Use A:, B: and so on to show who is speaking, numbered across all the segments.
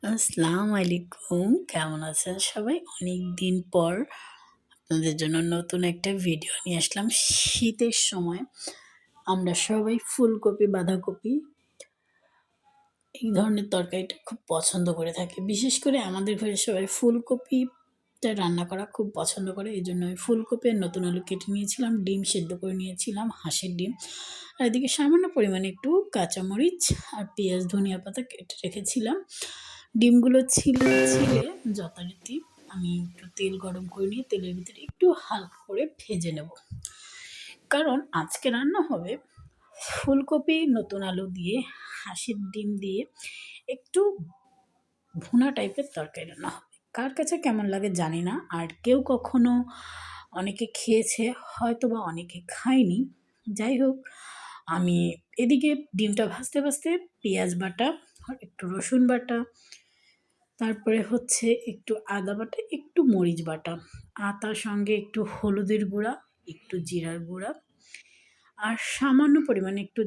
A: আসসালামু আলাইকুম। কেমন আছেন সবাই? অনেকদিন পর আপনাদের জন্য নতুন একটা ভিডিও নিয়ে আসলাম। শীতের সময় আমরা সবাই ফুলকপি, বাঁধাকপি এই ধরনের তরকারিটা খুব পছন্দ করে থাকি। বিশেষ করে আমাদের ঘরে সবাই ফুলকপিটা রান্না করা খুব পছন্দ করে। এজন্য আমি ফুলকপি আর নতুন আলু কেটে নিয়েছিলাম, ডিম সেদ্ধ করে নিয়েছিলাম, হাঁসের ডিম। আর এদিকে সামান্য পরিমাণে একটু কাঁচামরিচ আর পেঁয়াজ, ধনিয়া পাতা কেটে রেখেছিলাম। ডিমগুলো ছিলে যথারীতি আমি একটু তেল গরম করে নিয়ে তেলের ভিতরে একটু হালকা করে ভেজে নেব। কারণ আজকে রান্না হবে ফুলকপি, নতুন আলু দিয়ে, হাঁসের ডিম দিয়ে একটু ভুনা টাইপের তরকারি রান্না হবে। কার কাছে কেমন লাগে জানি না। আর কেউ কখনো অনেকে খেয়েছে, হয়তো বা অনেকে খায়নি। যাই হোক, আমি এদিকে ডিমটা ভাজতে ভাজতে পেঁয়াজ বাটা, আর একটু রসুন বাটা, তারপরে হচ্ছে একটু আদা বাটা, একটু মরিচ বাটা, আর তার সঙ্গে একটু হলুদের গুঁড়া, একটু জিরার গুঁড়া, আর সামান্য পরিমাণে একটু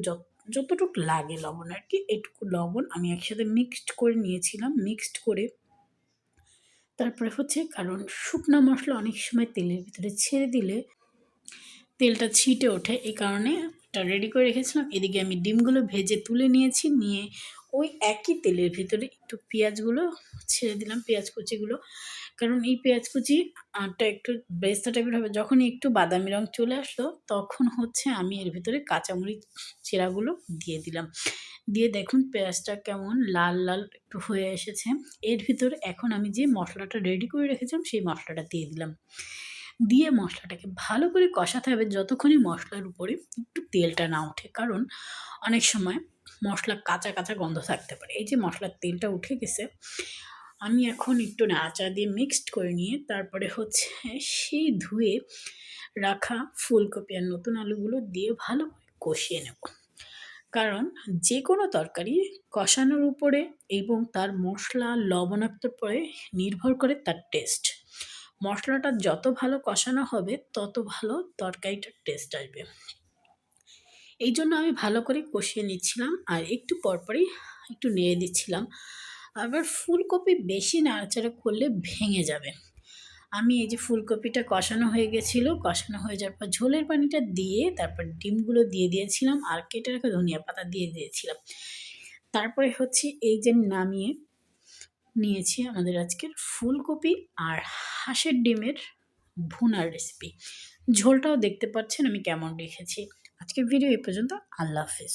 A: যতটুক লাগে লবণ আর কি, এটুকু লবণ আমি একসাথে মিক্সড করে নিয়েছিলাম। মিক্সড করে তারপরে হচ্ছে, কারণ শুকনা মশলা অনেক সময় তেলের ভিতরে ছেড়ে দিলে তেলটা ছিটে ওঠে, এই কারণে এটা রেডি করে রেখেছিলাম। এদিকে আমি ডিমগুলো ভেজে তুলে নিয়েছি, নিয়ে ওই একই তেলের ভিতরে একটু পেঁয়াজগুলো ছেড়ে দিলাম, পেঁয়াজ কুচিগুলো। কারণ এই পেঁয়াজ কুচি টা একটু বেরেস্তা টাইপের হবে। যখন একটু বাদামি রং চলে আসলো, তখন হচ্ছে আমি এর ভিতরে কাঁচামরিচ চেরাগুলো দিয়ে দিলাম। দিয়ে দেখুন পেঁয়াজটা কেমন লাল লাল একটু হয়ে এসেছে। এর ভিতরে এখন আমি যে মশলাটা রেডি করে রেখেছিলাম সেই মশলাটা দিয়ে দিলাম। দিয়ে মশলাটাকে ভালো করে কষাতে হবে যতক্ষণই মশলার উপরে একটু তেলটা না ওঠে। কারণ অনেক সময় মশলা কাঁচা কাঁচা গন্ধ থাকতে পারে। এই যে মশলার তেলটা উঠে গেছে, আমি এখন একটু নাড়াচাড়া দিয়ে মিক্সড করে নিয়ে তারপরে হচ্ছে সেই ধুয়ে রাখা ফুলকপি আর নতুন আলুগুলো দিয়ে ভালো করে কষিয়ে নেব। কারণ যে কোনো তরকারি কষানোর উপরে এবং তার মশলা লবণাক্তর পরে নির্ভর করে তার টেস্ট। মশলাটা যত ভালো কষানো হবে তত ভালো তরকারিটার টেস্ট আসবে। এই জন্য আমি ভালো করে কষিয়ে নিচ্ছিলাম আর একটু পরপরই একটু নেড়ে দিচ্ছিলাম। আবার ফুলকপি বেশি নাড়াচাড়া করলে ভেঙে যাবে। আমি এই যে ফুলকপিটা কষানো হয়ে গেছিলো, কষানো হয়ে যাওয়ার পর ঝোলের পানিটা দিয়ে তারপর ডিমগুলো দিয়ে দিয়েছিলাম আর কেটে রাখা ধনিয়া পাতা দিয়ে দিয়েছিলাম। তারপরে হচ্ছে এই যে নামিয়ে নিয়েছি আমাদের আজকের ফুলকপি আর হাঁসের ডিমের ভুনার রেসিপি। ঝোলটাও দেখতে পাচ্ছেন আমি কেমন রেখেছি। আজকের ভিডিও এই পর্যন্ত। আল্লাহ হাফেজ।